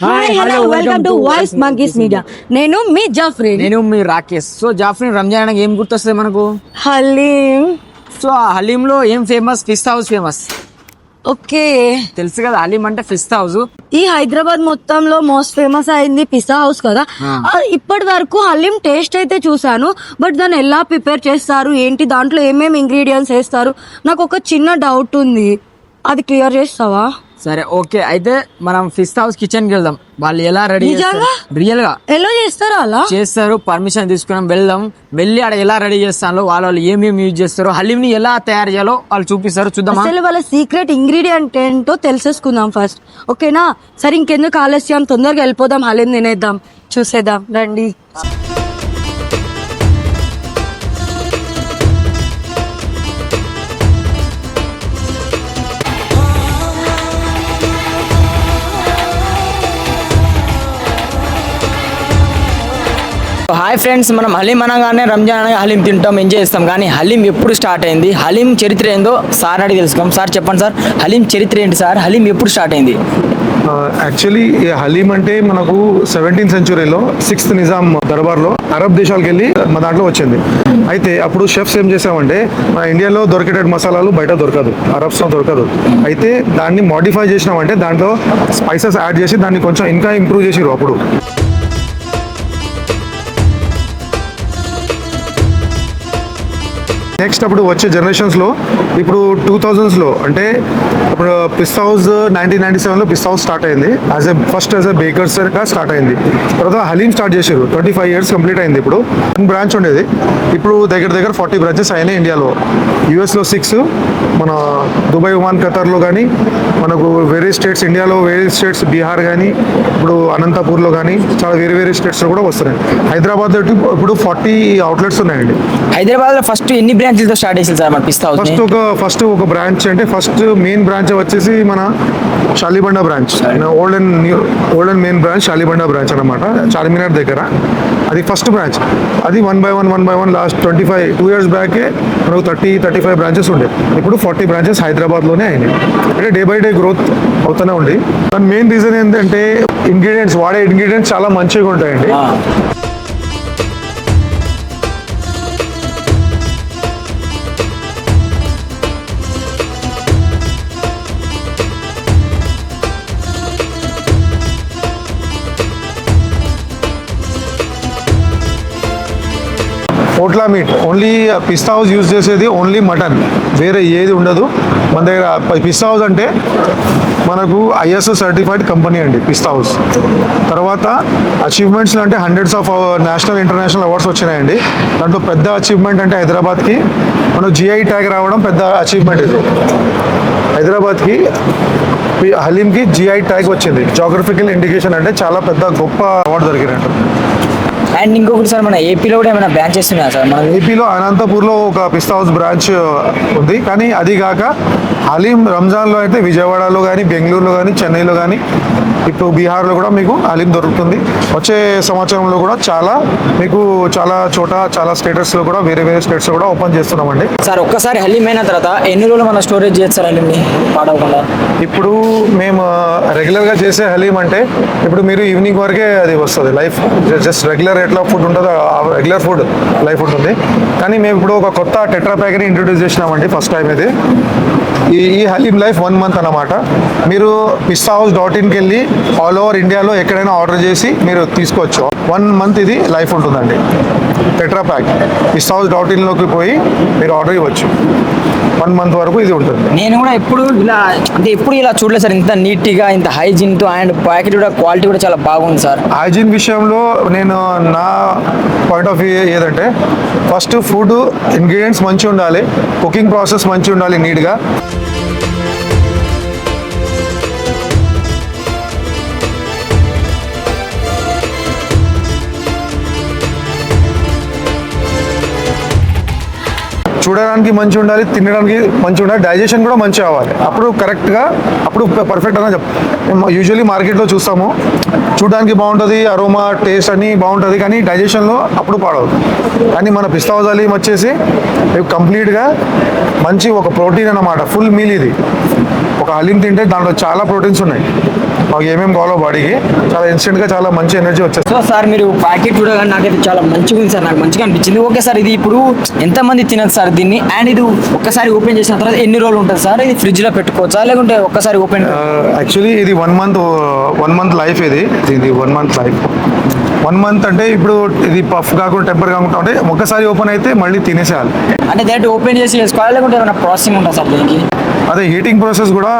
Hi hello welcome to voice monkeys media. నేను మీ జాఫ్రీ. నేను మీ Rakesh. So Jafri, Ramzan అనగా ఏం గుర్తొస్తుంది మనకు? హలీం. సో ఆ హలీంలో ఏం ఫేమస్? పిస్తా హౌస్ ఫేమస్. ఓకే, తెలుసు కదా, హలీం అంటే పిస్తా హౌస్. ఈ హైదరాబాద్ మొత్తంలో మోస్ట్ ఫేమస్ అయింది పిస్తా హౌస్ కదా. ఇప్పటి వరకు హలీం టేస్ట్ అయితే చూసాను, బట్ దాన్ని ఎలా ప్రిపేర్ చేస్తారు, ఏంటి, దాంట్లో ఏమేమి ఇంగ్రీడియంట్స్ వేస్తారు, నాకు ఒక చిన్న డౌట్ ఉంది, అది క్లియర్ చేస్తావా? సరే ఓకే, అయితే మనం పిస్తా హౌస్ కిచెన్ కి వెళ్దాం. వాళ్ళు ఎలా రెడీ రియల్ గా ఎలా చేస్తారో అలా చేస్తారు. పర్మిషన్ తీసుకున్నాం, వెళ్దాం. వెళ్ళి ఆడ ఎలా రెడీ చేస్తారో, వాళ్ళు ఏమేమి యూజ్ చేస్తారో, హలీం ని ఎలా తయారు చేయాలో వాళ్ళు చూపిస్తారు. చూద్దాం, అసలు వాళ్ళ సీక్రెట్ ఇంగ్రీడియంట్ ఏంటో తెలిసేసుకుందాం ఫస్ట్. ఓకేనా? సరే, ఇంకెందుకు ఆలస్యం, తొందరగా వెళ్ళిపోదాం, హలీం తినేద్దాం, చూసేద్దాం, రండి. హాయ్ ఫ్రెండ్స్, మనం హలీం అనగానే రంజాన్ అనగా హలీం తింటాం, ఎంజాయ్ చేస్తాం. కానీ హలీం ఎప్పుడు స్టార్ట్ అయింది, హలీం చరిత్ర ఏందో సార్ అడిగి తెలుసుకుందాం. సార్ చెప్పండి సార్, హలీం చరిత్ర ఏంటి సార్? హలీం ఎప్పుడు స్టార్ట్ అయింది? యాక్చువల్లీ హలీం అంటే మనకు 17th సెంచురీలో 6th నిజాం దర్బార్లో అరబ్ దేశాలకు వెళ్ళి మన దాంట్లో వచ్చింది. అయితే అప్పుడు షెఫ్స్ ఏం చేసామంటే, మన ఇండియాలో దొరికేటట్టు మసాలాలు బయట దొరకదు, అరబ్స్లో దొరకదు. అయితే దాన్ని మోడిఫై చేసినామంటే దాంట్లో స్పైసెస్ యాడ్ చేసి దాన్ని కొంచెం ఇంకా ఇంప్రూవ్ చేసిరు. అప్పుడు నెక్స్ట్ అప్పుడు వచ్చే జనరేషన్స్లో ఇప్పుడు 2000s అంటే ఇప్పుడు పిస్తా హౌస్ 1997లో పిస్తా హౌస్ స్టార్ట్ అయింది. ఫస్ట్ యాజ్ ఎ బేకర్స్గా స్టార్ట్ అయింది. తర్వాత హలీం స్టార్ట్ చేశారు. 25 years కంప్లీట్ అయింది. ఇప్పుడు 1 బ్రాంచ్ ఉండేది, ఇప్పుడు దగ్గర 40 బ్రాంచెస్ అయినాయి ఇండియాలో. యూఎస్లో 6, మన దుబాయ్, ఒమాన్, ఖతర్లో కానీ, మనకు వేరే స్టేట్స్, ఇండియాలో వేరే స్టేట్స్, బీహార్ కానీ, ఇప్పుడు అనంతపూర్లో కానీ, చాలా వేరే స్టేట్స్లో కూడా వస్తున్నాయి. హైదరాబాద్ ఇప్పుడు 40 outlets ఉన్నాయండి. హైదరాబాద్లో ఫస్ట్ ఎన్ని బ్రాంచెస్ స్టార్ట్ చేసింది సార్ మన పిస్తా హౌస్? ఫస్ట్ ఒక బ్రాంచ్ అంటే ఫస్ట్ మెయిన్ బ్రాంచ్ వచ్చేసి మన Shalibanda branch, old and main branch Shalibanda branch అనమాట, చార్మినార్ దగ్గర. అది ఫస్ట్ బ్రాంచ్. అది 1 by 1 లాస్ట్ 2 years బ్యాకే మనకు 35 బ్రాంచెస్ ఉండే. ఇప్పుడు 40 బ్రాంచెస్ హైదరాబాద్లోనే అయినాయి. అంటే డే బై డే గ్రోత్ అవుతూనే ఉంది. దాని మెయిన్ రీజన్ ఏంటంటే వాడే ఇంగ్రీడియంట్స్ చాలా మంచిగా ఉంటాయండి. పోట్లా మీట్ ఓన్లీ పిస్తా హౌస్ యూజ్ చేసేది ఓన్లీ మటన్, వేరే ఏది ఉండదు మన దగ్గర. పిస్తా హౌస్ అంటే మనకు ISO సర్టిఫైడ్ కంపెనీ అండి పిస్తా హౌస్. తర్వాత అచీవ్మెంట్స్లో అంటే hundreds of national international awards వచ్చినాయండి. దాంట్లో పెద్ద అచీవ్మెంట్ అంటే హైదరాబాద్కి మనం GI ట్యాగ్ రావడం పెద్ద అచీవ్మెంట్. ఇది హైదరాబాద్కి హలీంకి GI ట్యాగ్ వచ్చింది. జాగ్రఫికల్ ఇండికేషన్ అంటే చాలా పెద్ద గొప్ప అవార్డు దొరికినట్టు. అండ్ ఇంకొకటి సార్, మన ఏపీలో కూడా ఏమైనా బ్రాంచెస్ ఉన్నాయా సార్? మన ఏపీలో అనంతపూర్లో ఒక పిస్తా హౌస్ బ్రాంచ్ ఉంది. కానీ అది కాక హలీం రంజాన్లో అయితే విజయవాడలో కానీ, బెంగళూరులో కానీ, చెన్నైలో కానీ, ఇప్పుడు బీహార్లో కూడా మీకు హలీం దొరుకుతుంది. వచ్చే సంవత్సరంలో కూడా మీకు చాలా స్టేటస్లో కూడా వేరే స్టేట్స్లో కూడా ఓపెన్ చేస్తున్నామండి. సార్, ఒక్కసారి హలీం అయిన తర్వాత ఎన్ని రోజులు మనం స్టోరేజ్ చేస్తారు హలీంని పాడవకుండా? ఇప్పుడు మేము రెగ్యులర్గా చేసే హలీం అంటే ఇప్పుడు మీరు ఈవినింగ్ వరకే అది వస్తుంది. లైఫ్ జస్ట్ రెగ్యులర్ ఎట్లా ఫుడ్ ఉంటుందో రెగ్యులర్ ఫుడ్ లైఫ్ ఉంటుంది. కానీ మేము ఇప్పుడు ఒక కొత్త టెట్రా ప్యాక్ని ఇంట్రొడ్యూస్ చేసినామండి. ఫస్ట్ టైం ఇది. ఈ హలీం లైఫ్ 1 month అన్నమాట. మీరు pistahhouse.inకి వెళ్ళి ఆల్ ఓవర్ ఇండియాలో ఎక్కడైనా ఆర్డర్ చేసి మీరు తీసుకోవచ్చు. 1 month ఇది లైఫ్ ఉంటుందండి. టెట్రా ప్యాక్ pistahhouse.inలోకి పోయి మీరు ఆర్డర్ ఇవ్వచ్చు. 1 month వరకు ఇది ఉంటుంది. నేను కూడా ఎప్పుడు ఇలా చూడలేదు సార్, ఇంత నీట్గా, ఇంత హైజీన్తో, అండ్ ప్యాకెట్ కూడా క్వాలిటీ కూడా చాలా బాగుంది సార్. హైజీన్ విషయంలో నా పాయింట్ ఆఫ్ వ్యూ ఏదంటే, ఫస్ట్ ఫుడ్ ఇంగ్రీడియంట్స్ మంచిగా ఉండాలి, కుకింగ్ ప్రాసెస్ మంచిగా ఉండాలి నీట్గా. చూడడానికి మంచిగా ఉండాలి, తినడానికి మంచిగా ఉండాలి, డైజెషన్ కూడా మంచిగా అవ్వాలి. అప్పుడు కరెక్ట్గా, అప్పుడు పర్ఫెక్ట్ అని యూజువల్లీ మార్కెట్లో చూస్తాము, చూడడానికి బాగుంటుంది, అరోమా టేస్ట్ అన్నీ బాగుంటుంది, కానీ డైజెషన్లో అప్పుడు పాడవు. కానీ మన పిస్తా హౌస్ హలీం వచ్చేసి కంప్లీట్గా మంచి ఒక ప్రోటీన్ అన్నమాట, ఫుల్ మీల్ ఇది. ఒక హలీం తింటే దాంట్లో చాలా ప్రోటీన్స్ ఉన్నాయి, మాకు ఏమేమి కావాలో బాడీకి చాలా ఇన్స్టెంట్గా చాలా మంచి ఎనర్జీ వచ్చేస్తుంది. సో సార్ మీరు ప్యాకెట్ చూడగానే నాకైతే చాలా మంచిగా ఉంది సార్, నాకు మంచిగా అనిపించింది. ఓకే సార్, ఇది ఇప్పుడు ఎంతమంది తినదు సార్ దీన్ని, అండ్ ఇది ఒక్కసారి ఓపెన్ చేసిన తర్వాత ఎన్ని రోజులు ఉంటుంది సార్? ఇది ఫ్రిడ్జ్లో పెట్టుకోవచ్చా లేకుంటే ఒక్కసారి ఓపెన్? యాక్చువల్లీ ఇది 1 month లైఫ్, ఇది 1 month లైఫ్. 1 month అంటే ఇప్పుడు ఇది పఫ్ కాకుండా టెంపర్ కాకుండా ఉంటే ఒక్కసారి ఓపెన్ అయితే మళ్ళీ తినేసేయాలి. అంటే డైరెక్ట్ ఓపెన్ చేసి చేసుకోవాలి లేకుంటే ఏమైనా ప్రాసెసింగ్ ఉంటుంది సార్ దీనికి? అదే హీటింగ్ ప్రాసెస్ కూడా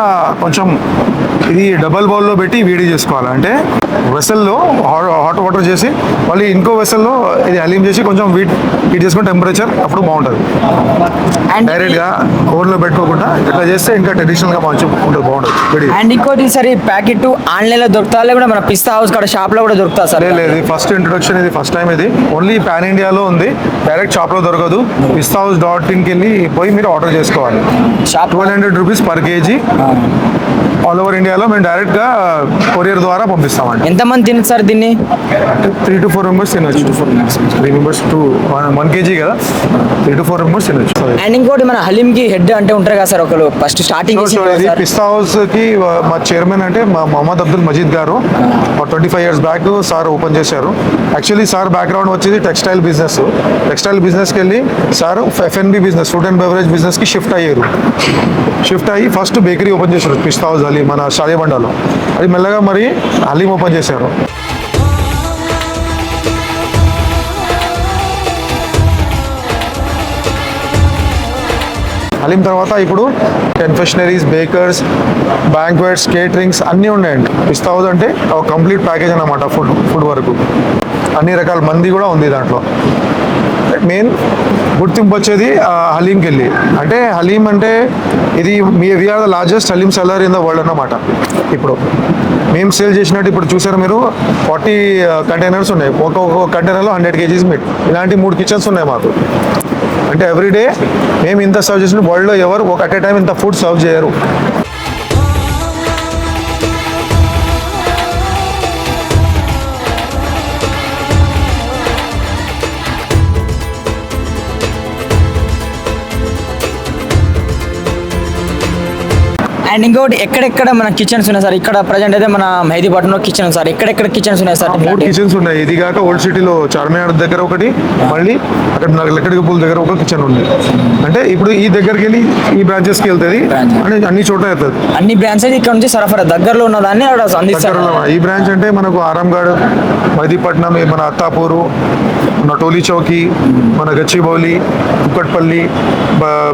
కొంచెం, ఇది డబల్ బౌల్లో పెట్టి వేడి చేసుకోవాలి. అంటే వెసల్లో హాట్ వాటర్ చేసి మళ్ళీ ఇంకో వెసల్లో ఇది హలీం చేసి కొంచెం హీట్ చేసుకుని టెంపరేచర్ అప్పుడు బాగుంటుంది. అండ్ డైరెక్ట్గా ఓవెన్లో పెట్టుకోకుండా ఇట్లా చేస్తే ఇంకా ట్రెడిషనల్గా మంచి ఉంటుంది, బాగుంటుంది వేడి. అండ్ ఇంకోటి సార్, ఈ ప్యాకెట్ ఆన్లైన్లో దొరుకుతా లేకుంటే మన పిస్తా హౌస్ కాడ షాప్లో కూడా దొరుకుతా సార్? లేదు, ఫస్ట్ ఇంట్రొడక్షన్, ఇది ఫస్ట్ టైం, ఇది ఓన్లీ పాన్ ఇండియాలో ఉంది, డైరెక్ట్ షాప్లో దొరకదు. pistahouse.in కి పోయి మీరు ఆర్డర్ చేసుకోవాలి. Shop 1200 rupees per KG. All over ఇండియాలో మేము డైరెక్ట్గా కొరియర్ ద్వారా పంపిస్తామండి. ఎంతమంది తినదు సార్ దీన్ని? 3 to 4 మెంబర్స్ తినొచ్చు. 3 మెంబర్స్ టు 1 kg కదా, 3 to 4 మెంబర్స్ తినొచ్చు. అండ్ ఇంకోటి మన హలీంకి హెడ్ అంటే ఉంటారు కదా సార్ ఒకరు, ఫస్ట్ స్టార్టింగ్ ఇది పిస్తా హౌస్కి మా చైర్మన్ అంటే మా మొహమ్మద్ అబ్దుల్ మజీద్ గారు 25 years బ్యాక్ సార్ ఓపెన్ చేశారు. యాక్చువల్లీ సార్ బ్యాక్గ్రౌండ్ వచ్చేది టెక్స్టైల్ బిజినెస్కి వెళ్ళి sir F&B business, food and beverage బిజినెస్కి షిఫ్ట్ అయ్యి ఫస్ట్ బేకరీ ఓపెన్ చేశారు పిస్తా హౌస్ హలీం మన షాలిబండలో. అది మెల్లగా మరి హలీం ఓపెన్ చేశారు. హలీం తర్వాత ఇప్పుడు కన్ఫెషనరీస్, బేకర్స్, బ్యాంక్వెట్స్, కేటరింగ్స్ అన్నీ ఉన్నాయండి. పిస్తా హౌస్ అంటే ఒక కంప్లీట్ ప్యాకేజ్ అన్నమాట, ఫుడ్ వరకు అన్ని రకాల మంది కూడా ఉంది దాంట్లో. మెయిన్ గుర్తింపు వచ్చేది హలీంకి వెళ్ళి, అంటే హలీం అంటే ఇది we are the largest haleem seller in the world అన్నమాట. ఇప్పుడు మేము సేల్ చేసినట్టు ఇప్పుడు చూసారు మీరు 40 కంటైనర్స్ ఉన్నాయి, ఒక్కొక్క కంటైనర్లో 100 kgs మీట్. ఇలాంటి 3 కిచెన్స్ ఉన్నాయి మాకు. అంటే ఎవ్రీడే మేము ఇంత సర్వ్ చేసిన వరల్డ్లో ఎవరు ఒక అట్ ఏ టైం ఇంత ఫుడ్ సర్వ్ చేయరు. అండ్ ఇంకోటి ఎక్కడెక్కడ మన కిచెన్స్ ఉన్నాయి సార్? ఇక్కడ ప్రజెంట్ అయితే మన మెహదీపట్నంలో కిచెన్ ఉంది సార్, ఎక్కడెక్కడ కిచెన్స్ ఉన్నాయి సార్? 3 కిచెన్స్ ఉన్నాయి. ఇది కాక ఓల్డ్ సిటీలో చార్మినార్ దగ్గర ఒకటి, మళ్ళీ అక్కడ లక్కడికి పూల్ దగ్గర ఒక కిచెన్ ఉంది. అంటే ఇప్పుడు ఈ దగ్గరికి వెళ్ళి ఈ బ్రాంచెస్కి వెళ్తుంది, అంటే అన్ని చోట్ల వెళ్తుంది. అన్ని బ్రాంచెస్ ఇక్కడ నుంచి సరఫరా దగ్గరలో ఉన్నదాన్ని అక్కడ అందిస్తారు. ఈ బ్రాంచ్ అంటే మనకు ఆరాంగఢ్, మెహదీపట్నం, మన అత్తాపూరు, మన టోలీ చౌకీ, మన గచ్చిబౌలి, కుక్కట్పల్లి,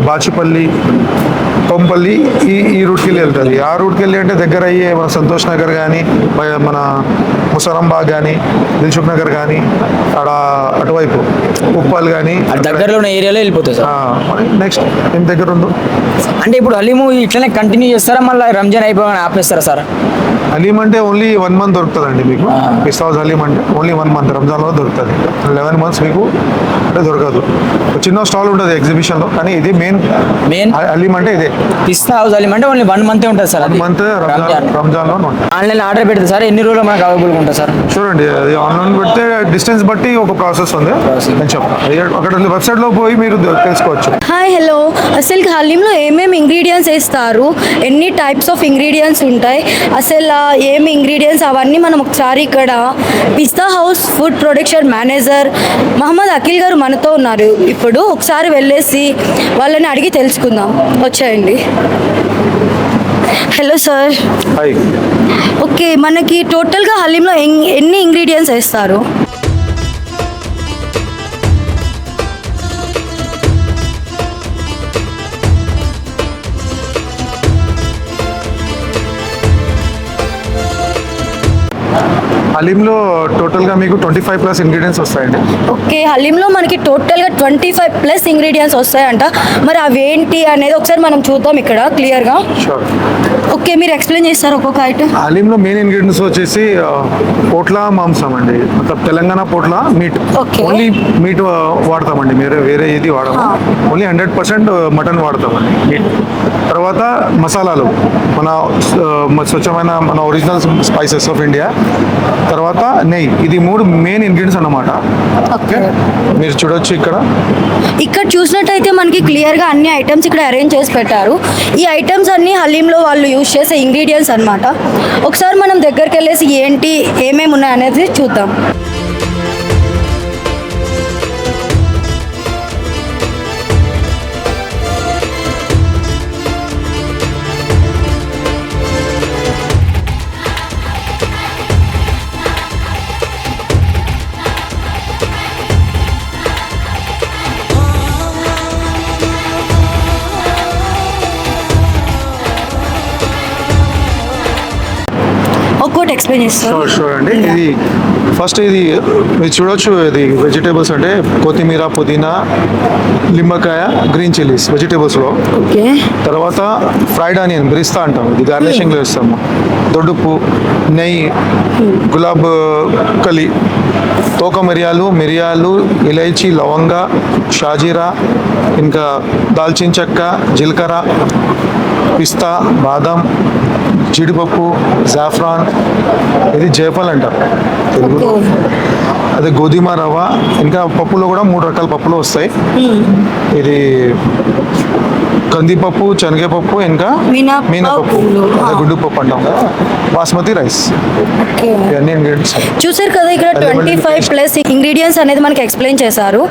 బాచుపల్లి, కొంపల్లి, ఈ రూట్కి వెళ్ళి వెళ్తుంది. ఆ రూట్కి వెళ్ళి అంటే దగ్గర అయ్యే మన సంతోష్ నగర్ కానీ, మన ముసరంబాగ్ కానీ, దిల్సుఖ్ నగర్ కానీ, అక్కడ అటువైపు ఉప్పల్ కానీ దగ్గరలో ఉన్న ఏరియాలో వెళ్ళిపోతుంది సార్. నెక్స్ట్ ఏం దగ్గర ఉందో అంటే ఇప్పుడు హలీము ఇట్లనే కంటిన్యూ చేస్తారా, మళ్ళీ రంజాన్ అయిపోగానే ఆపేస్తారా సార్? హలీం అంటే ఓన్లీ 1 month దొరుకుతుందండి మీకు. పిస్తా హౌస్ హలీం అంటే ఓన్లీ 1 month, రంజాన్లో దొరుకుతుంది. 11 months మీకు అంటే దొరకదు. చిన్న స్టాల్ ఉంటుంది ఎగ్జిబిషన్లో, కానీ ఇది మెయిన్ హలీం అంటే ఇదే. పిస్తా హౌస్ హలీం అంటే ఓన్లీ 1 month ఉంటుంది సార్. 1 month రంజాన్లో ఉంటుంది. ఆన్లైన్ ఆర్డర్ పెడితే సార్ ఎన్ని రోజులు మనకు అవైలబుల్గా ఉంటుంది సార్? చూడండి, అది ఆన్లైన్ పెడితే డిస్టెన్స్ బట్టి ఒక ప్రాసెస్ ఉంది, నేను చెప్తాను. అక్కడ వెబ్సైట్లో పోయి మీరు తెలుసుకోవచ్చు. Hi, hello. అసలు హలీంలో ఏమేమి ఇంగ్రీడియంట్స్ వేస్తారు, ఎన్ని టైప్స్ ఆఫ్ ఇంగ్రీడియంట్స్ ఉంటాయి, అసలు ఏమి ఇంగ్రీడియంట్స్ అవన్నీ మనం ఒకసారి ఇక్కడ Pista House food production manager Mohammed Akhil గారు మనతో ఉన్నారు. ఇప్పుడు ఒకసారి వెళ్ళేసి వాళ్ళని అడిగి తెలుసుకుందాం, వచ్చేయండి. Hello sir. హాయ్. ఓకే, మనకి టోటల్గా హలీంలో ఎన్ని ఇంగ్రీడియంట్స్ వేస్తారు? హలీంలో టోటల్గా మీకు 25+ ఇంగ్రీడియంట్స్ వస్తాయండి. ఓకే, హలీంలో మనకి టోటల్గా 25+ ఇంగ్రీడియంట్స్ వస్తాయంట. మరి అవేంటి అనేది ఒకసారి మనం చూద్దాం ఇక్కడ క్లియర్గా. షూర్. ఓకే, మీరు ఎక్స్ప్లెయిన్ చేస్తారు ఒక్కొక్క ఐటమ్. హలీంలో మెయిన్ ఇంగ్రీడియంట్స్ వచ్చేసి పోట్ల మాంసం అండి, మొత్తం తెలంగాణ పోట్ల మీట్. Okay. ఓన్లీ మీట్ వాడతామండి, వేరే ఏది వాడము. ఓన్లీ 100% మటన్ వాడతామండి మీట్. తర్వాత మసాలాలు మన స్వచ్ఛమైన మన ఒరిజినల్ స్పైసెస్ ఆఫ్ ఇండియా. తర్వాత నెయ్యి. ఇది 3 మెయిన్ ఇంగ్రీడియంట్స్ అన్నమాట. ఓకే, మీరు చూడొచ్చు ఇక్కడ చూసినట్టయితే మనకి క్లియర్గా అన్ని ఐటమ్స్ ఇక్కడ అరేంజ్ చేసి పెట్టారు. ఈ ఐటమ్స్ అన్ని హలీంలో వాళ్ళు యూజ్ చేసే ఇంగ్రీడియంట్స్ అన్నమాట. ఒకసారి మనం దగ్గరికి వెళ్ళేసి ఏంటి ఏమేమి ఉన్నాయి అనేది చూద్దాం. ఒక్కోటి ఎక్స్ప్లెయిన్ చేస్తారు. షూర్ అండి. ఇది ఫస్ట్ మీరు చూడొచ్చు, ఇది వెజిటేబుల్స్ అంటే కొత్తిమీర, పుదీనా, నిమ్మకాయ, గ్రీన్ చిల్లీస్ వెజిటేబుల్స్లో. ఓకే. తర్వాత ఫ్రైడ్ ఆనియన్ బ్రిస్తా అంటాం, ఇది గార్నిషింగ్లో ఇస్తాము. దొడ్డుప్పు, నెయ్యి, గులాబ్ కలి, తోక మిరియాలు, ఇలైచి, లవంగ, షాజీరా, ఇంకా దాల్చిన చెక్క, జీలకర్ర, పిస్తా, బాదం, జీడిపప్పు, జాఫ్రాన్, ఇది జయఫల్ అంటారు తెలుగులో. అదే గోధుమ రవ్వ, ఇంకా పప్పులో కూడా 3 రకాల పప్పులు వస్తాయి. ఇది కందిపప్పు, శనగపప్పు, ఇంకా మీనపప్పు, అదే గుడ్డు పప్పు అంటాం కదా, బాస్మతి రైస్. ఇవన్నీ ఇంగ్రీడియంట్స్ చూసారు కదా, ఇక్కడ 25+ ఇంగ్రీడియంట్స్ అనేది మనకి ఎక్స్ప్లెయిన్ చేశారు.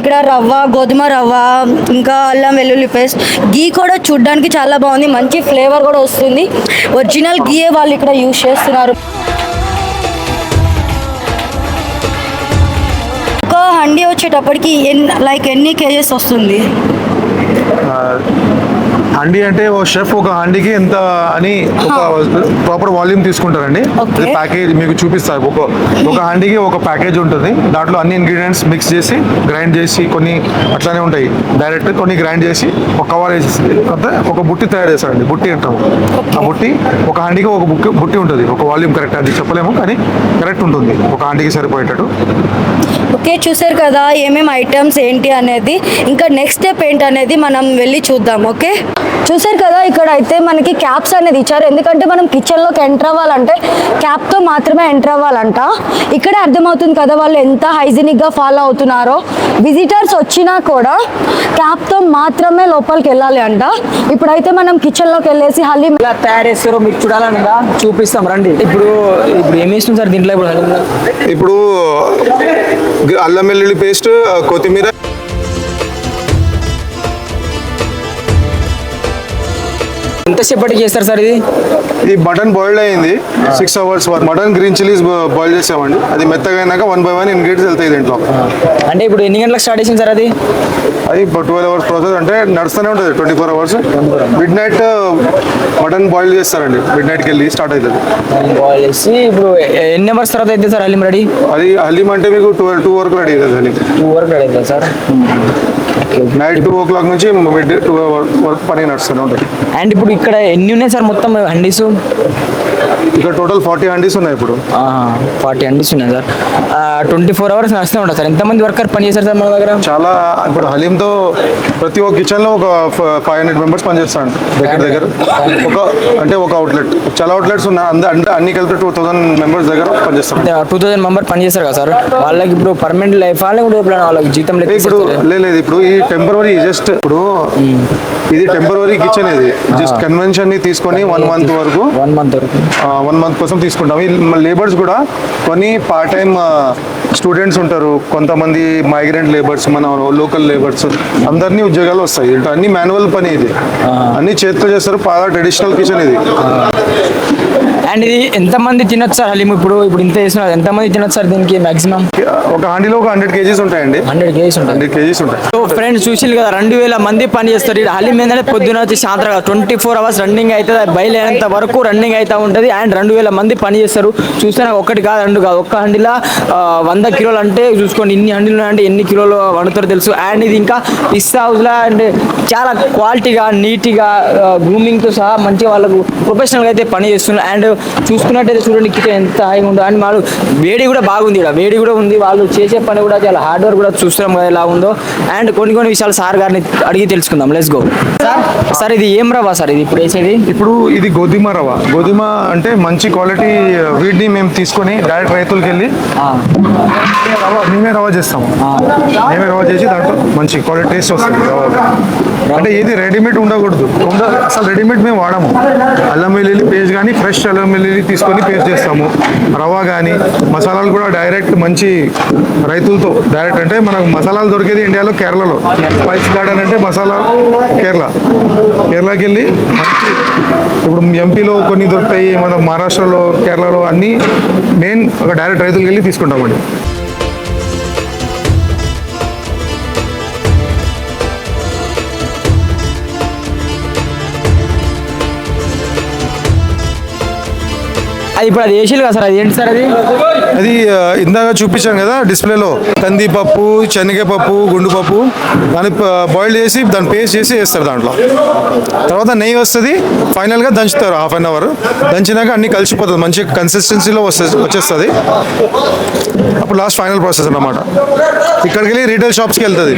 ఇక్కడ రవ్వ, గోధుమ రవ్వ, ఇంకా అల్లం వెల్లుల్లి పేస్ట్, గీ కూడా చూడడానికి చాలా బాగుంది, మంచి ఫ్లేవర్ కూడా వస్తుంది. ఒరిజినల్ గీయే వాళ్ళు ఇక్కడ యూజ్ చేస్తున్నారు. ఒక హండీ వచ్చేటప్పటికి ఎన్ని కేజెస్ వస్తుంది? హండీ అంటే ఓ షెఫ్ ఒక హండీకి ఎంత అని ఒక ప్రాపర్ వాల్యూమ్ తీసుకుంటారండి. Okay. ప్యాకేజ్ మీకు చూపిస్తారు. ఒక హండీకి ఒక ప్యాకేజ్ ఉంటుంది, దాంట్లో అన్ని ఇంగ్రీడియంట్స్ మిక్స్ చేసి గ్రైండ్ చేసి, కొన్ని అట్లానే ఉంటాయి డైరెక్ట్, కొన్ని గ్రైండ్ చేసి ఒక కవర్ వేసి ఒక బుట్టి తయారు చేస్తారండి. బుట్టి అంటాము. ఆ బుట్టి ఒక హండీకి ఒక బుట్టి ఉంటుంది, ఒక వాల్యూమ్ కరెక్ట్ అది చెప్పలేము కానీ కరెక్ట్ ఉంటుంది ఒక హండీకి సరిపోయేటట్టు. ఓకే, చూసారు కదా ఏమేమి ఐటమ్స్ ఏంటి అనేది. ఇంకా నెక్స్ట్ స్టెప్ ఏంటి అనేది మనం వెళ్ళి చూద్దాం. ఓకే, చూసారు కదా ఇక్కడ అయితే మనకి క్యాప్స్ అనేది ఇచ్చారు, ఎందుకంటే మనం కిచెన్లోకి ఎంటర్ అవ్వాలంటే క్యాప్తో మాత్రమే ఎంటర్ అవ్వాలంట. ఇక్కడే అర్థమవుతుంది కదా వాళ్ళు ఎంత హైజీనిక్గా ఫాలో అవుతున్నారో. విజిటర్స్ వచ్చినా కూడా క్యాప్తో మాత్రమే లోపలికి వెళ్ళాలి అంట. ఇప్పుడైతే మనం కిచెన్లోకి వెళ్ళేసి హలీం ఎలా తయారు చేస్తారో మీకు చూడాలనగా చూపిస్తాం రండి. ఇప్పుడు ఏం వేస్తుంది సార్ దీంట్లో? ఇప్పుడు అల్లం వెల్లుల్లి పేస్ట్, కొత్తిమీర. ఎంతసేపటికి చేస్తారు సార్ ఇది? ఈ మటన్ బాయిల్డ్ అయింది 6 hours వరకు. మటన్ గ్రీన్ చిల్లీస్ బాయిల్ చేసామండి. అది మెత్తగా అయినాక 1 by 1 ఇంగ్రీడియంట్స్ వెళ్తాయి దీంట్లో. అంటే ఇప్పుడు ఎన్ని గంటలకు స్టార్ట్ చేసింది సార్ అది? అది 12 hours ప్రాసెస్, అంటే నడుస్తూనే ఉంటుంది 24 hours. Mid night mutton boil చేస్తారండి, మిడ్ నైట్కి వెళ్ళి స్టార్ట్ అవుతుంది. బాయిల్ చేసి ఇప్పుడు ఎన్ని అవర్స్ తర్వాత అయితే సార్ హలీం రెడీ? అది హలీం అంటే మీకు 2 వరకు రెడీ అవుతుంది. హలీం 2 వరకు రెడీ అవుతుంది సార్. నైట్ 2 o'clock నుంచి మిడ్ 2 వరకు పని నడుస్తూనే ఉంటుంది. అండ్ ఇప్పుడు ఇక్కడ ఎన్ని ఉన్నాయి సార్ మొత్తం హండీస్? ఇక్కడ టోటల్ 40 హండీస్ ఉన్నాయి ఇప్పుడు. 40 హండీస్ ఉన్నాయి సార్. 24 hours నడుస్తూ ఉంటుంది సార్. ఎంతమంది వర్కర్ పని చేస్తారు సార్ మన దగ్గర? చాలా. ఇప్పుడు హలీంతో ప్రతి ఒక్క కిచెన్లో ఒక 500 members పనిచేస్తాడు దగ్గర. ఒక అవుట్లెట్, చాలా అవుట్లెట్స్ ఉన్నాయి, అంటే అన్ని కలిపి 2000 members దగ్గర పనిచేస్తారు. 2000 members పనిచేస్తారు కదా సార్. వాళ్ళకి ఇప్పుడు పర్మనెంట్ లైఫ్ వాళ్ళకి జీతం లేదు? ఇప్పుడు లేదు, ఇప్పుడు ఈ టెంపరరీ జస్ట్ ఇప్పుడు ఇది టెంపరరీ కిచెన్. ఇది జస్ట్ కన్వెన్షన్ ని తీసుకొని 1 month వరకు 1 month కోసం తీసుకుంటాం. ఈ లేబర్స్ కూడా కొన్ని పార్ట్ టైం స్టూడెంట్స్ ఉంటారు, కొంతమంది మైగ్రెంట్ లేబర్స్, మన లోకల్ లేబర్స్, అందరినీ ఉద్యోగాలు వస్తాయి. అన్ని మాన్యువల్ పని, ఇది అన్ని చేతితో చేస్తారు. పాత ట్రెడిషనల్ కిచెన్ ఇది. అండ్ ఇది ఎంతమంది తినొచ్చు సార్ హలీం? ఇప్పుడు ఇంత చేస్తున్నారు, ఎంతమంది తినొచ్చు సార్ దీనికి మాక్సిమం? ఒక హాండీలో ఒక 100 kgs ఉంటాయండి. 100 kgs ఉంటుంది. 100 kgs ఉంటాయి. సో ఫ్రెండ్స్ చూసిల్లు కదా, 2000 మంది పని చేస్తారు. ఈ హలీం ఏంటంటే పొద్దున వచ్చి సాయంత్రం 24 hours రన్నింగ్ అవుతుంది, బయలుదేరేంత వరకు రన్నింగ్ అవుతూ ఉంటుంది. అండ్ 2000 మంది పని చేస్తారు. చూస్తే నాకు ఒకటి కాదు, 2 కాదు, ఒక్క హండిలా 100 కిలోలు అంటే చూసుకోండి, ఇన్ని హండిలు అంటే ఎన్ని కిలోలు వండుతారో తెలుసు. అండ్ ఇది ఇంకా పిస్తా హౌస్లో అండ్ చాలా క్వాలిటీగా నీట్గా గ్రూమింగ్తో సహా మంచిగా వాళ్ళకు ప్రొఫెషనల్గా అయితే పని చేస్తున్నారు. అండ్ చూసుకున్నట్టయితే చూడండి కిచెన్ ఎంత హాయిగా ఉందో. అండ్ వాళ్ళు వేడి కూడా బాగుంది, ఇక్కడ వేడి కూడా ఉంది. వాళ్ళు చేసే పని కూడా చాలా హార్డ్ వర్క్ కూడా చూస్తున్నాం కదా ఎలా ఉందో. అండ్ కొన్ని విషయాలు సార్ గారిని అడిగి తెలుసుకుందాం. Let's go. సార్ ఇది ఏం రవ్వ సార్ ఇది ఇప్పుడు వేసేది? ఇప్పుడు ఇది గోధుమ రవ్వ. గోధుమ అంటే మంచి క్వాలిటీ వీటిని మేము తీసుకొని డైరెక్ట్ రైతులకు వెళ్ళి మేమే రవ్వ చేస్తాము. మేమే రవ్వ చేసి దాంట్లో మంచి క్వాలిటీ టేస్ట్ వస్తుంది రవ్వ. అంటే ఏది రెడీమేడ్ ఉండకూడదు, అసలు రెడీమేడ్ మేము వాడము. అల్లం వెల్లుల్లి పేస్ట్ కానీ ఫ్రెష్ అల్లం వెల్లుల్లి తీసుకొని పేస్ట్ చేస్తాము. రవ్వ కానీ మసాలాలు కూడా డైరెక్ట్ మంచి రైతులతో డైరెక్ట్. అంటే మనకు మసాలాలు దొరికేది ఇండియాలో కేరళలో. స్పైస్ గార్డెన్ అంటే మసాలా కేరళకి వెళ్ళి ఇప్పుడు ఎంపీలో కొన్ని దొరుకుతాయి, మన మహారాష్ట్రలో కేరళలో అన్నీ మెయిన్ ఒక డైరెక్ట్ రైతులకు వెళ్ళి తీసుకుంటామండి. అది ఇప్పుడు అది వేసిల్లు కదా సార్, అది ఏంటి సార్? అది ఇందాక చూపించాను కదా డిస్ప్లేలో, కందిపప్పు, శనగపప్పు, గుండుపప్పు, దాన్ని బాయిల్ చేసి దాన్ని పేస్ట్ చేసి వేస్తారు దాంట్లో. తర్వాత నెయ్యి వస్తుంది, ఫైనల్గా దంచుతారు 1/2 hour. దంచినాక అన్ని కలిసిపోతుంది, మంచి కన్సిస్టెన్సీలో వచ్చేస్తుంది. అప్పుడు లాస్ట్ ఫైనల్ ప్రాసెస్ అన్నమాట. ఇక్కడికి వెళ్ళి రీటైల్ షాప్స్కి వెళ్తుంది.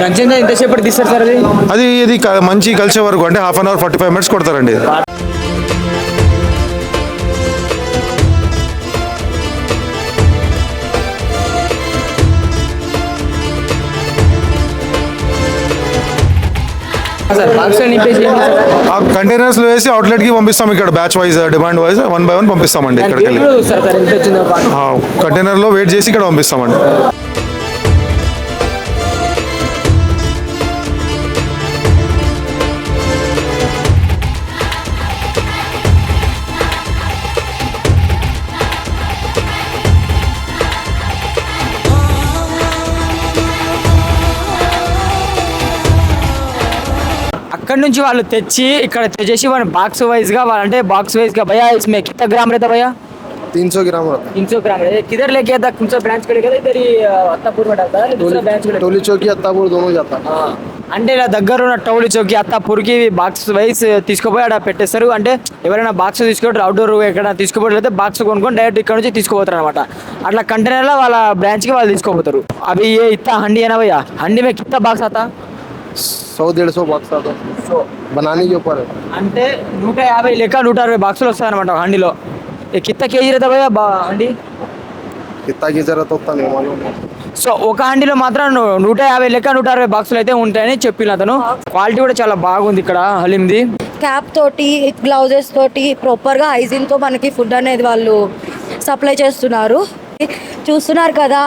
దంచిందా ఎంతసేపటి తీస్తారు సార్ అది? ఇది మంచి కలిసే వరకు అంటే 1/2 hour 45 minutes కొడతారండి. కంటైనర్స్ లో వేసి అవుట్లెట్ కి పంపిస్తాం. ఇక్కడ batch wise demand wise 1 by 1 పంపిస్తామండి. ఇక్కడికి వెళ్ళి కంటైనర్ లో వెయిట్ చేసి ఇక్కడ పంపిస్తామండి. అక్కడ నుంచి వాళ్ళు తెచ్చి ఇక్కడ తెచ్చేసి వాళ్ళు బాక్స్ వైజ్గా అంటే బాక్స్ వైజ్గా భయ్యా इसमें कितना ग्राम रहता भैया? 300 ग्राम रहता 300 ग्राम है. किधर लेके आता? कौन सा ब्रांच को लेके आता? इधर ही अत्तापुर में डालता है, दूसरा ब्रांच को टोली चौकी अत्तापुर दोनों जाता అంటే ఇలా దగ్గర ఉన్న టౌలి చౌకి అత్తాపూర్కి బాక్స్ వైజ్ తీసుకుపోయి అక్కడ పెట్టేస్తారు. అంటే ఎవరైనా బాక్స్ తీసుకుంటారు, అవుట్డోర్ ఎక్కడ తీసుకోపోతే బాక్స్ కొనుక్కొని డైరెక్ట్ ఇక్కడ నుంచి తీసుకుపోతారు అనమాట. అట్లా కంటైనర్లో వాళ్ళ బ్రాంచ్కి వాళ్ళు తీసుకోపోతారు. అవి ఏ ఇత్తా హంडी है ना भैया? हंडी में कितना बाक्स आता? 100-150 बॉक्स आता बनाने के ऊपर है. అంటే 150 లెక్క 160 బాక్సులు వస్తాయి అనమాట హండీలో. కిత్త కేజీ రేతా భయ్యా హంडी? कितना की जरूरत होता नहीं मालूम. సో ఒక హండీలో మాత్రం 150 లెక్క 160 బాక్సులు అయితే ఉంటాయని చెప్పిన అతను. క్వాలిటీ కూడా చాలా బాగుంది ఇక్కడ హలీంది. క్యాప్ తోటి, గ్లౌజెస్ తోటి, ప్రాపర్గా హైజీన్తో మనకి ఫుడ్ అనేది వాళ్ళు సప్లై చేస్తున్నారు. చూస్తున్నారు కదా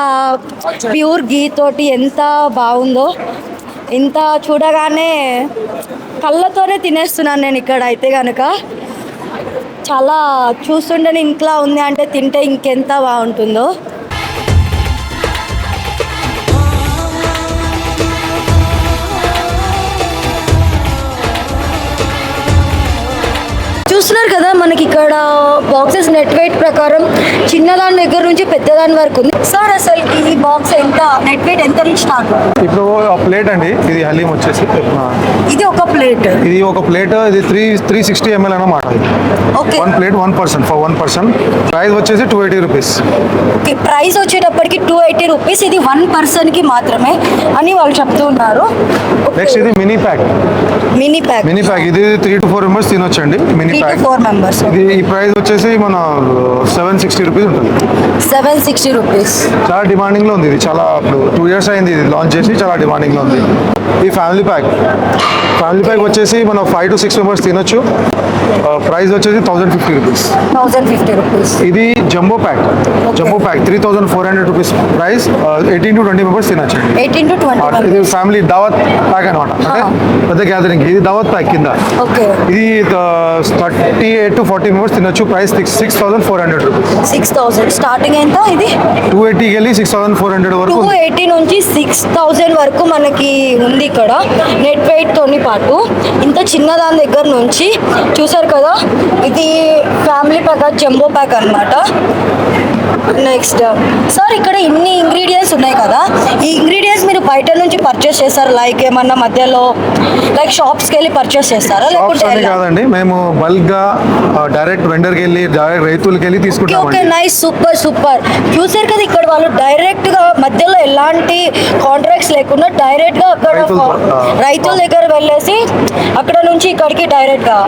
ప్యూర్ గీ తోటి ఎంత బాగుందో. ఇంత చూడగానే కళ్ళతోనే తినేస్తున్నాను నేను ఇక్కడ అయితే కనుక. చాలా చూస్తుంటే ఇంట్లో ఉంది అంటే తింటే ఇంకెంత బాగుంటుందో. చూస్తున్నారు కదా మనకి ఇక్కడ బాక్సెస్ నెట్ వెయిట్ ప్రకారం చిన్నదాని దగ్గర నుంచి పెద్దదాని వరకు ఉంది. సార్ అసలు ఈ బాక్స్ ఎంత నెట్ వెయిట్ ఎంత నుంచి స్టార్ట్? ఇప్పుడు ప్లేట్ అండి ఇది హలీం వచ్చేసి ఇది ఒక ప్లేట్ ఇది 360 ml అన్నమాట. Okay, 1 plate 1 person for 1 person. Price వచ్చేసి 280 rupees. ఓకే, ప్రైస్ వచ్చేటప్పటికి 280 రూపీస్. ఇది 1 person కి మాత్రమే అని వాళ్ళు చెప్తూ ఉన్నారు. నెక్స్ట్ ఇది మినీ ప్యాక్ ఇది 3 to 4 members తినొచ్చండి. మినీ 3 to ప్యాక్ 4 members. ఇది ఈ ప్రైస్ వచ్చేసి మన 760 రూపీస్ ఉంటుంది. 760 రూపీస్. చాలా డిమాండింగ్ లో ఉంది ఇది. చాలా 2 years అయింది ఇది లాంచ్ చేసి, చాలా డిమాండింగ్ లో ఉంది. ఈ ఫ్యామిలీ ప్యాక్ వచ్చేసి మనం 5 to 6 members తినొచ్చు. ప్రైస్ వచ్చేసి 1050 రూపీస్. 1050 రూపీస్. ఇది jumbo pack. Jumbo pack 3400 rupees price. 18 to 20 members తినచ్చండి. 18 to 20 ఇది ఫ్యామిలీ దావత్ ప్యాక్ అనమాట. అంటే పెద్ద గ్యాదరింగ్. ఇది దావత్ ప్యాక్ కింద. ఓకే. ఇది 38 to 40 మెంబర్స్ తినొచ్చు. Price 6400 rupees. 6000 స్టార్టింగ్ ఎంత ఇది? 280 వెళ్ళి 6400 వరకు. 280 నుంచి 6000 వరకు మనకి ఉంది ఇక్కడ నెట్ వెయిట్ తోని పాటు. ఇంత చిన్న దాని దగ్గర నుంచి చూసారు కదా, ఇది ఫ్యామిలీ ప్యాక్ జంబో ప్యాక్ అన్నమాట. నెక్స్ట్ సార్, ఇక్కడ ఇన్ని ఇంగ్రీడియంట్స్ ఉన్నాయి కదా, ఈ ఇంగ్రీడియంట్స్ మీరు బయట నుంచి పర్చేస్ చేస్తారు లైక్ ఏమన్నా మధ్యలో లైక్ షాప్స్కి వెళ్ళి పర్చేస్ చేస్తారా షాప్స్ లేకుంటే అని కాదండి, మేము బల్క్ గా డైరెక్ట్ వెండర్కి వెళ్ళి డైరెక్ట్ రైతులకి వెళ్ళి ఓకే తీసుకుంటామండి. Nice, super super. చూసారు కదా, ఇక్కడ వాళ్ళు డైరెక్ట్ గా మధ్యలో ఎలాంటి కాంట్రాక్ట్స్ లేకుండా డైరెక్ట్ గా అక్కడ రైతుల దగ్గర వెళ్ళేసి అక్కడ నుంచి ఇక్కడికి డైరెక్ట్ గా.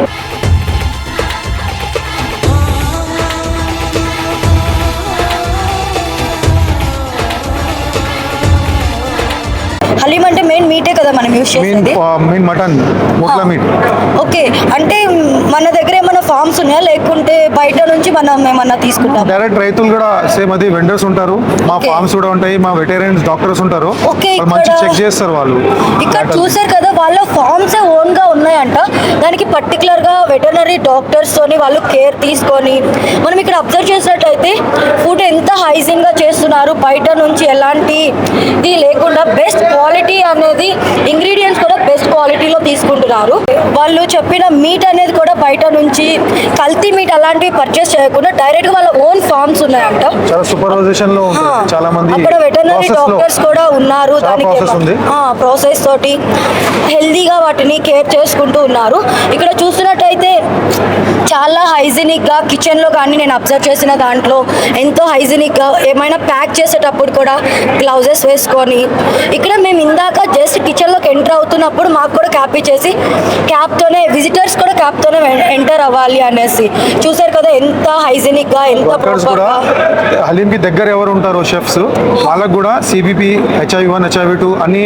హలీం అంటే మెయిన్ మీటే కదా మనం యూస్ చేసేది. మీన్ మటన్, ముట్ల మీట్. ఓకే, అంటే మన దగ్గర ఏమైనా ఫార్మ్స్ ఉన్నాయా లేకుంటే బయట నుంచి మనం ఏమన్నా తీసుకుంటాం? డైరెక్ట్ రైతులు కూడా సేమ్ అది వెండర్స్ ఉంటారు, మా Okay. ఫార్మ్స్ కూడా ఉంటాయి, మా వెటేరియన్స్ డాక్టర్స్ ఉంటారు. Okay, వాళ్ళు మంచి ఇక్కడ- చెక్ చేస్తారు వాళ్ళు. ఇక్కడ చూసారు కదా, వాళ్ళ ఫార్మ్స్ ఓన్ గా ఉన్నాయంట. దానికి పర్టికులర్ గా వెటర్నరీ డాక్టర్స్ తోని వాళ్ళు కేర్ తీసుకొని, మనం ఇక్కడ అబ్జర్వ్ చేసినట్టయితే ఫుడ్ ఎంత హైజీన్ గా చేస్తున్నారు, బయట నుంచి ఎలాంటి ఇది లేకుండా బెస్ట్ క్వాలిటీ అనేది ఇంగ్రీడియంట్స్ కూడా బెస్ట్ క్వాలిటీలో తీసుకుంటున్నారు. వాళ్ళు చెప్పిన మీట్ అనేది కూడా బయట నుంచి కల్తీ మీట్ అలాంటివి పర్చేస్ చేయకుండా డైరెక్ట్ గా వాళ్ళ ఓన్ ఫార్మ్స్ ఉన్నాయంట. చాలా సూపర్వైజేషన్ లో ఉంటుంది. చాలా మంది అక్కడ వెటర్నరీ process లో డాక్టర్స్ కూడా ఉన్నారు. చాలా దానికి ప్రాసెస్ ఉంది. ప్రాసెస్ తోటి హెల్దీగా వాటిని కేర్ చేసుకుంటూ ఉన్నారు. ఇక్కడ చూస్తున్నట్టయితే చాలా హైజీనిక్ గా కిచెన్ లో కానీ నేను అబ్జర్వ్ చేసిన దాంట్లో ఎంతో హైజీనిక్ గా ఏమైనా ప్యాక్ చేసేటప్పుడు కూడా గ్లౌజెస్ వేసుకొని, ఇక్కడ మేము ఇందాక జస్ట్ కిచెన్ లోకి ఎంటర్ అవుతున్నప్పుడు మాకు కూడా క్యాప్ ఇచ్చేసి క్యాప్ తోనే విజిటర్స్ కూడా క్యాప్ తోనే ఎంటర్ అవ్వాలి అనేసి. చూసారు కదా ఎంత హైజీనిక్ గా, ఎంత వర్కర్స్ ప్రాపర్ కూడా గా. హలీం కి దగ్గర ఎవరు ఉంటారో షెఫ్స్, వాళ్ళకు కూడా సిబిపి, HIV1, HIV2 అన్ని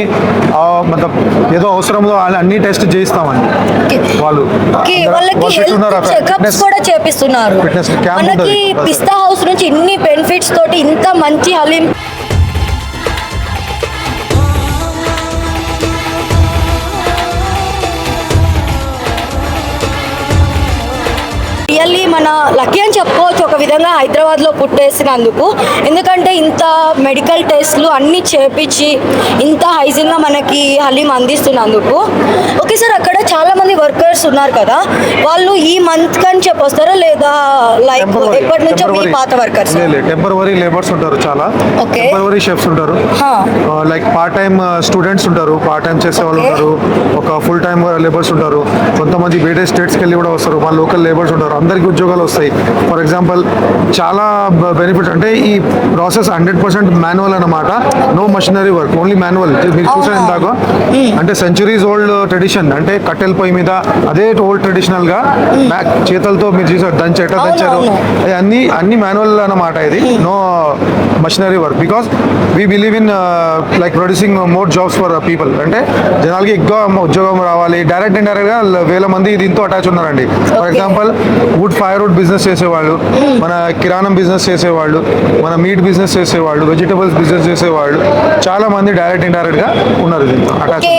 మతలబ్ ఏదో అవసరంలో అన్ని టెస్ట్ చేయిస్తామండి. వాళ్ళు ఓకే, వాళ్ళకి వాళ్ళు fit ఉన్నారా? హెల్త్ చెకప్స్ కూడా చేపిస్తున్నారు. Fitness camp మనకి ఉంటుంది. పిస్తా హౌస్ నుంచి ఇన్ని బెనిఫిట్స్ తోటి ఇంత మంచి హలీం రియల్లీ మన లక్కీ అని చెప్పుకోవచ్చు ఒక విధంగా హైదరాబాద్లో పుట్టేసినందుకు. ఎందుకంటే ఇంత మెడికల్ టెస్ట్లు అన్నీ చేపించి ఇంత హైజీన్గా మనకి హలీం అందిస్తున్నందుకు. ఓకే సార్, అక్కడ చాలా మంది వర్కర్స్ ఉన్నారు కదా, వాళ్ళు ఈ మంత్ అని చెప్పొస్తారా లేదా లైక్ ఎప్పటి నుంచో మీ పాత వర్కర్స్? టెంపరవరీ లేబర్స్ ఉంటారు, చాలా Okay. టెంపరవరీ షెఫ్స్ ఉంటారు. లైక్ పార్ట్ టైం స్టూడెంట్స్ ఉంటారు, పార్ట్ టైం చేసే వాళ్ళు Okay. ఉంటారు, ఒక ఫుల్ టైం లేబర్స్ ఉంటారు. కొంతమంది వేరే స్టేట్స్కి వెళ్ళి కూడా వస్తారు, మా లోకల్ లేబర్స్ ఉంటారు. అందరికీ ఉద్యోగాలు వస్తాయి. ఫర్ ఎగ్జాంపుల్ చాలా బెనిఫిట్స్ అంటే ఈ ప్రాసెస్ 100% మాన్యువల్ అన్నమాట. No machinery work, only manual. మీరు చూసారు ఇందాక, అంటే సెంచురీస్ ఓల్డ్ ట్రెడిషన్, అంటే కట్టెల పొయ్యి మీద అదే ఓల్డ్ ట్రెడిషనల్ గా చేతులతో మీరు చూసారు ఎట్లా దంచారు, అన్ని మాన్యువల్ అన్నమాట. ఇది no machinery work, because we believe in like producing more jobs for people. అంటే జనాలకి ఎక్కువ ఉద్యోగం రావాలి. డైరెక్ట్ అండ్ డైరెక్ట్ గా వేల మంది దీంతో అటాచ్ ఉన్నారండి. For example wood firewood business చేసేవాళ్ళు, మన కిరాణం బిజినెస్ చేసేవాళ్ళు, మన మీట్ బిజినెస్ చేసేవాళ్ళు, వెజిటబుల్స్ బిజినెస్ చేసేవాళ్ళు, చాలా మంది డైరెక్ట్ ఇండైరెక్ట్ గా ఉన్నారు దీంతో అటాచ్. ఓకే,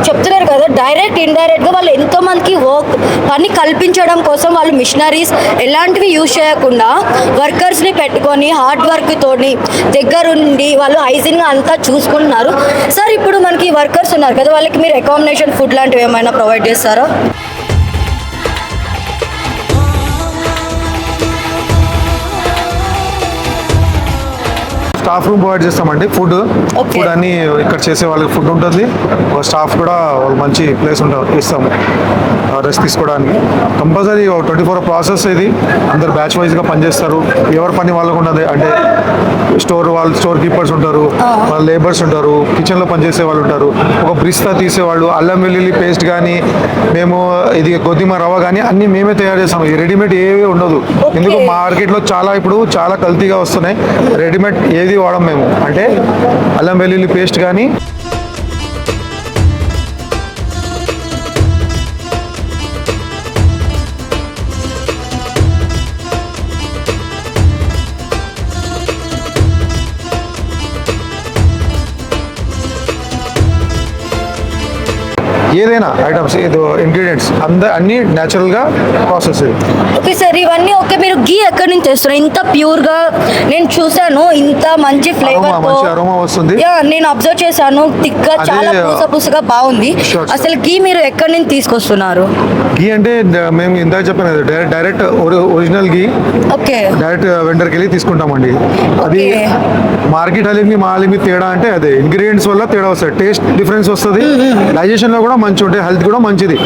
చెప్తున్నారు కదా డైరెక్ట్ ఇండైరెక్ట్ గా వాళ్ళు ఎంతో మందికి వర్క్ పని కల్పించడం కోసం వాళ్ళు మిషనరీస్ ఎలాంటివి యూజ్ చేయకుండా వర్కర్స్ ని పెట్టుకొని హార్డ్ వర్క్ తోని దగ్గరుండి వాళ్ళు హైజీన్ గా అంతా చూసుకుంటున్నారు. సార్, ఇప్పుడు మనకి వర్కర్స్ ఉన్నారు కదా, వాళ్ళకి మీరు అకామిడేషన్ ఫుడ్ లాంటివి ఏమైనా ప్రొవైడ్ చేస్తారా? స్టాఫ్ రూమ్ ప్రొవైడ్ చేస్తామండి. ఫుడ్ అన్ని ఇక్కడ చేసే వాళ్ళకి ఫుడ్ ఉంటుంది. స్టాఫ్ కూడా వాళ్ళు మంచి ప్లేస్ ఇస్తాము రెస్ట్ తీసుకోవడానికి. కంపల్సరీ 24 ప్రాసెస్ ఇది. అందరు బ్యాచ్ వైజ్గా పనిచేస్తారు. ఎవరి పని వాళ్ళకు ఉన్నది. అంటే స్టోర్ కీపర్స్ ఉంటారు, వాళ్ళ లేబర్స్ ఉంటారు, కిచెన్లో పనిచేసే వాళ్ళు ఉంటారు, ఒక బ్రిస్తా తీసేవాళ్ళు, అల్లం వెల్లుల్లి పేస్ట్ కానీ, మేము ఇది గోధుమ రవ్వ కానీ అన్ని మేమే తయారు చేస్తాము. ఈ రెడీమేడ్ ఏవి ఉండదు. ఎందుకు మార్కెట్లో ఇప్పుడు చాలా కల్తీగా వస్తున్నాయి. రెడీమేడ్ ఏది వాడం మేము. అంటే అల్లం వెల్లుల్లి పేస్ట్ కానీ, ఏదైనా ఐటమ్స్ ఏదో ఇంగ్రీడియంట్స్ అన్ని న్యాచురల్గా ప్రాసెస్. ఓకే సార్, ఇవన్నీ ఓకే. మీరు గీ ఎక్కడి నుంచి తెస్తారు? ఇంత ప్యూర్ గా నేను చూసాను, ఇంత మంచి ఫ్లేవర్ తో మంచి అరోమా వస్తుంది. నేను అబ్జర్వ్ చేశాను, తిక్గా చాలా పూసగా బాగుంది. అసలు గీ మీరు ఎక్కడి నుంచి తీసుకొస్తున్నారు? గీ అంటే మేము ఇందాక చెప్పాను డైరెక్ట్ ఒరిజినల్ గీ ఓకే, డైరెక్ట్ వెండర్కి వెళ్ళి తీసుకుంటామండి. అది Okay. మార్కెట్ హలీంకి మా హలీంకి తేడా అంటే అదే ఇంగ్రీడియంట్స్ వల్ల తేడా వస్తుంది, టేస్ట్ డిఫరెన్స్ వస్తుంది, డైజెషన్ లో కూడా మంచి ఉంటాయి, హెల్త్ కూడా మంచిది.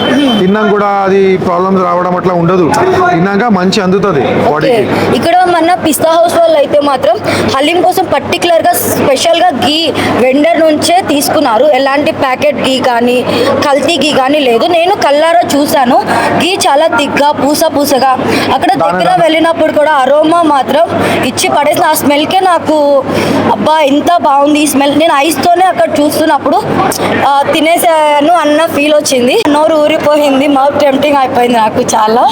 తిన్నాక కూడా అది ప్రాబ్లమ్స్ రావడం అట్లా ఉండదు, తిన్నాక మంచి అందుతుంది బాడీకి. ఇక్కడ మన పిస్తా హౌస్ వాళ్ళు అయితే మాత్రం హలీం కోసం పర్టికులర్ గా స్పెషల్ గా గీ వెండర్ నుంచే తీసుకున్నారు. ఎలాంటి ప్యాకెట్ గీ కానీ కల్తీ గీ కానీ లేదు. నేను కల్లారా చూసాను, గీ చాలా తిగ్గా పూసగా. అక్కడ దగ్గర వెళ్ళినప్పుడు కూడా అరోమా మాత్రం ఇచ్చి పడేసిన. ఆ స్మెల్కే నాకు అబ్బా ఎంత బాగుంది ఈ స్మెల్. నేను ఐస్తోనే అక్కడ చూస్తున్నప్పుడు తినేసాను అన్న ఫీల్ వచ్చింది. నోరు ఊరిపోయింది, మౌత్ టెంప్టింగ్ అయిపోయింది నాకు చాలా.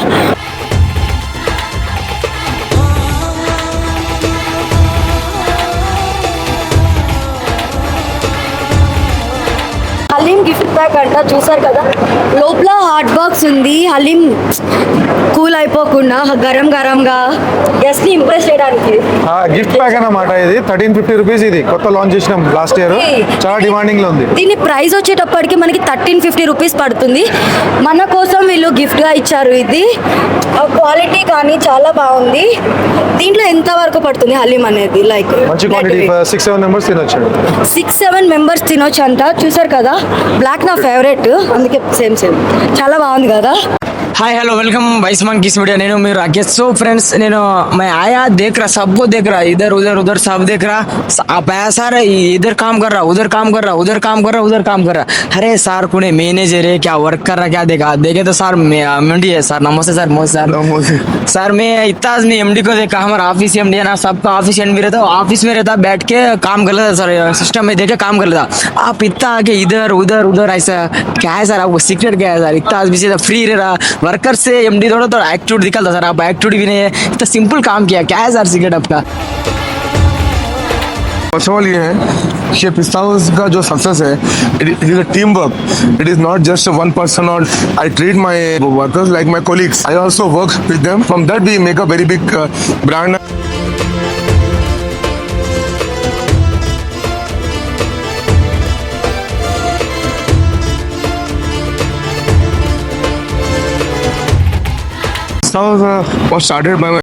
హలీం గిఫ్ట్ ప్యాక్ అంట, చూసారు కదా, లోపల హాట్ బాక్స్ ఉంది. హలీం కూల్ అయిపోకుండా గరంగా గెస్ట్ ని ఇంప్రెస్ చేయడానికి గిఫ్ట్ ప్యాక్ అన్నమాట. ఇది 1350 రూపీస్. ఇది కొత్త లాంచ్ చేసినాం లాస్ట్ ఇయర్, చాలా డిమాండింగ్ లో ఉంది. దీని ప్రైస్ వచ్చేటప్పటికి మనకి 1350 రూపీస్ పడుతుంది. మన కోసం వీళ్ళు గిఫ్ట్ గా ఇచ్చారు. ఇది క్వాలిటీ కానీ చాలా బాగుంది. దీంట్లో ఎంత వరకు పడుతుంది హలీం అనేది? లైక్ మంచి క్వాంటిటీ 6-7 మెంబర్స్ తినొచ్చు. 6-7 మెంబర్స్ తినొచ్చు అంట. చూసారు కదా, బ్లాక్ నా ఫేవరెట్, అందుకే సేమ్ చాలా బాగుంది కదా. Hi hello welcome vice monkeys media నేను మీరు రాకేష్. సో ఫ్రెండ్స్ నేను मैं आया देख रहा सबको देख रहा इधर उधर सब देख रहा. आप आया सर इधर काम कर रहा उधर काम कर रहा उधर काम कर रहा उधर काम कर रहा. अरे सर कोने मैनेजर है क्या वर्क कर रहा क्या देखा देखे तो सर एमडी है सर. नमस्ते सर. सर मैं इतना मैं एमडी को देखा, हमारा ऑफिस एमडी है ना, सबका ऑफिस एंड में रहता, ऑफिस में रहता, बैठ के काम कर लेता सर, सिस्टम में देखे काम कर लेता. आप इतना आके इधर उधर ऐसा क्या है सर? आपको सीक्रेट क्या है सर? इतना आदमी से फ्री रह रहा, वर्कर से एमडी थोड़ा तो एक्टिविटी दिखा था सर. आप एक्टिविटी भी नहीं है, इतना सिंपल काम किया, क्या है सर सीक्रेट आपका? फर्स्ट ऑफ ऑल ये है कि पिस्ता हाउस का जो सक्सेस है, it is a team work. It is not just one person और I treat my workers like my colleagues. I also work with them. From that we make a very big brand. Pista House was started by my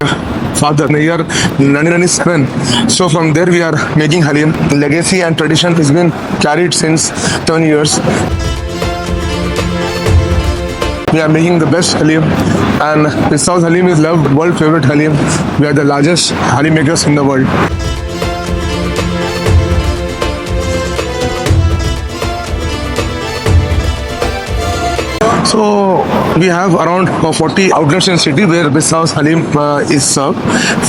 father in the year 1997. So from there we are making Halim. The legacy and tradition has been carried since 7 years. We are making the best Halim, and Pista House Halim is loved, world favorite Halim. We are the largest Halim makers in the world. So we have around 40 outlets in city where Pista House Halim is served.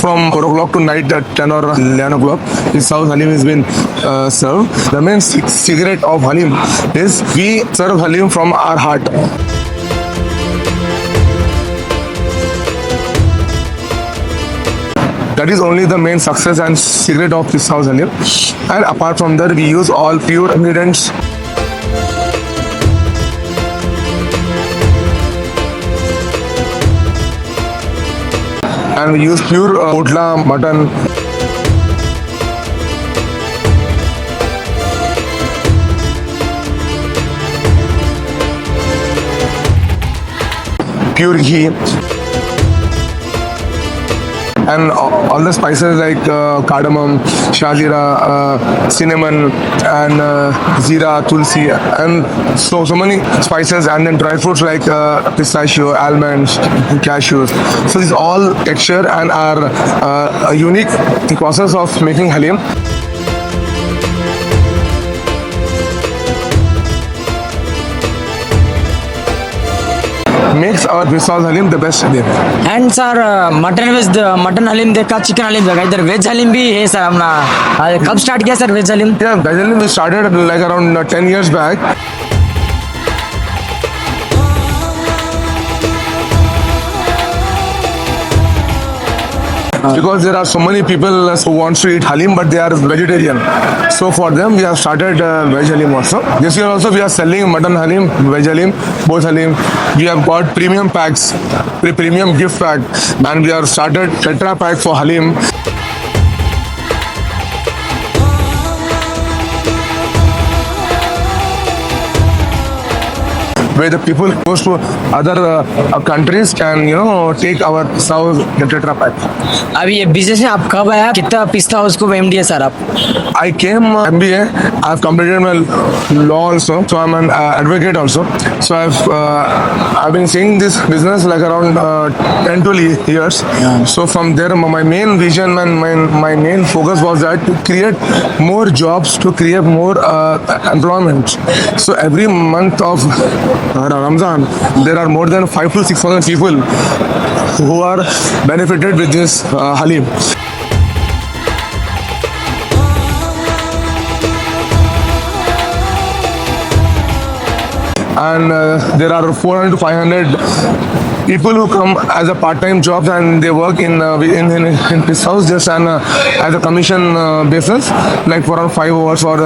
From 4 o'clock to night at 10 or 11 o'clock, Pista House Halim has been served. The main secret of Halim is we serve Halim from our heart. That is only the main success and secret of Pista House Halim. And apart from that, we use all pure ingredients. And we use pure potla mutton. Pure ghee. And all the spices like cardamom, shajira, cinnamon, and zira, tulsi, and so many spices, and then dry fruits like pistachio, almonds, cashews. So this all texture and our a unique process of making Halim. Makes our Pista House Halim the best Halim. And sir mutton veg mutton haleem देखा, chicken haleem देखा, इधर veg haleem भी है sir. अपना कब start किया sir veg haleem? Yeah, Veg Halim we started like around 10 years back. because there are so many people who want to eat halim but they are vegetarian. So for them we have started veg halim also. This year also we are selling mutton halim, veg halim, both halim. We have got premium packs, premium gift pack, and we have started tetra pack for halim. Where the people goes to other countries can take our south the tetra pack. अभी ये business में आप कब आया, कितना पिस्ता house को MD है सर आप? I came MBA. I've completed my law also, so I'm an advocate also. So I've been seeing this business like around 10 to years. So from there, my main vision and my main focus was that to create more jobs, to create more employment. So every month of Ramzan, there are more than 5 to 6,000 people who are benefited with this halim. And there are 400 to 500 people who come as a part-time jobs and they work in Piss House just as a commission basis, like for around 5 hours or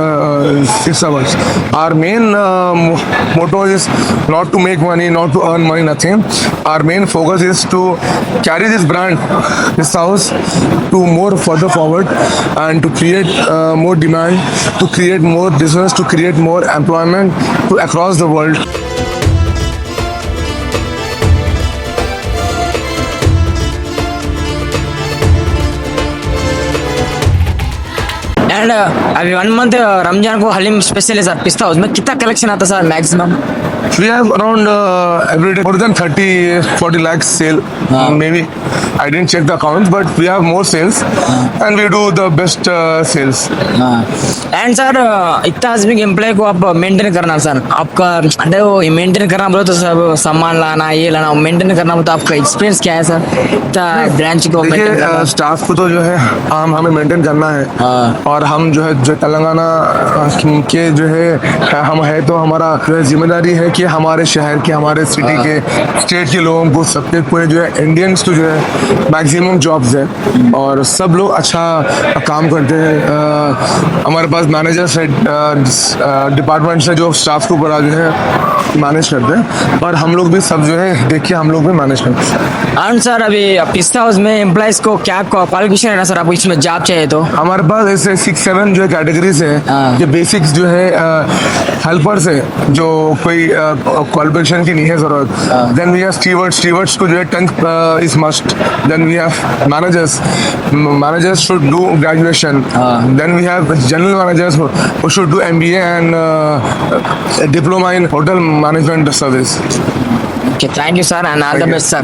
6 hours. Our main motto is not to make money, not to earn money, nothing. Our main focus is to carry this brand, Piss House, to more further forward and to create more demand, to create more business, to create more employment across the world. And अभी 1 month Ramzan को haleem special है sir पिस्ता house में, कितना collection आता है sir maximum? We have around every day more than 30-40 lakhs sale. Maybe I didn't check the accounts, but we have more sales and we do the best sales. And sir इतना आदमी employ को आप maintain करना sir, आपका అంటే वो maintain करना बोलो तो सब सामान लाना ये लाना मेंटेन करना बोलो तो आपका एक्सपीरियंस क्या है सर इतना ब्रांच को मेंटेन देखिए करना? स्टाफ को तो जो है हमें मेंटेन करना है और हम जो है जो तेलंगाना के जो है हम है तो हमारा जो है जिम्मेदारी है कि हमारे शहर के हमारे सिटी के स्टेट के लोगों को सबके पूरे जो है इंडियंस को जो है मैक्सिमम जॉब्स है और सब लोग अच्छा काम करते हैं। हमारे पास मैनेजर्स है डिपार्टमेंट से जो स्टाफ को बड़ा जो है मैनेज करते हैं और हम लोग भी सब जो है देखिए हम लोग भी मैनेज करते हैं। एंड सर अभी पिस्ता हाउस में एम्प्लॉयज को क्या क्वालिफिकेशन है ना सर, आपको इसमें जॉब चाहिए तो? हमारे पास ऐसे 6-7 जो है कैटेगरीज है, जो बेसिक्स जो है हेल्पर्स है जो कोई क्वालिफिकेशन की नहीं है जरूरत। देन वी हैव स्टीवर्ड्स को जो है 10th is must. Then we have managers should do graduation. Then we have general managers who should do MBA and diploma in hotel management service. Okay, thank you sir and all the best sir.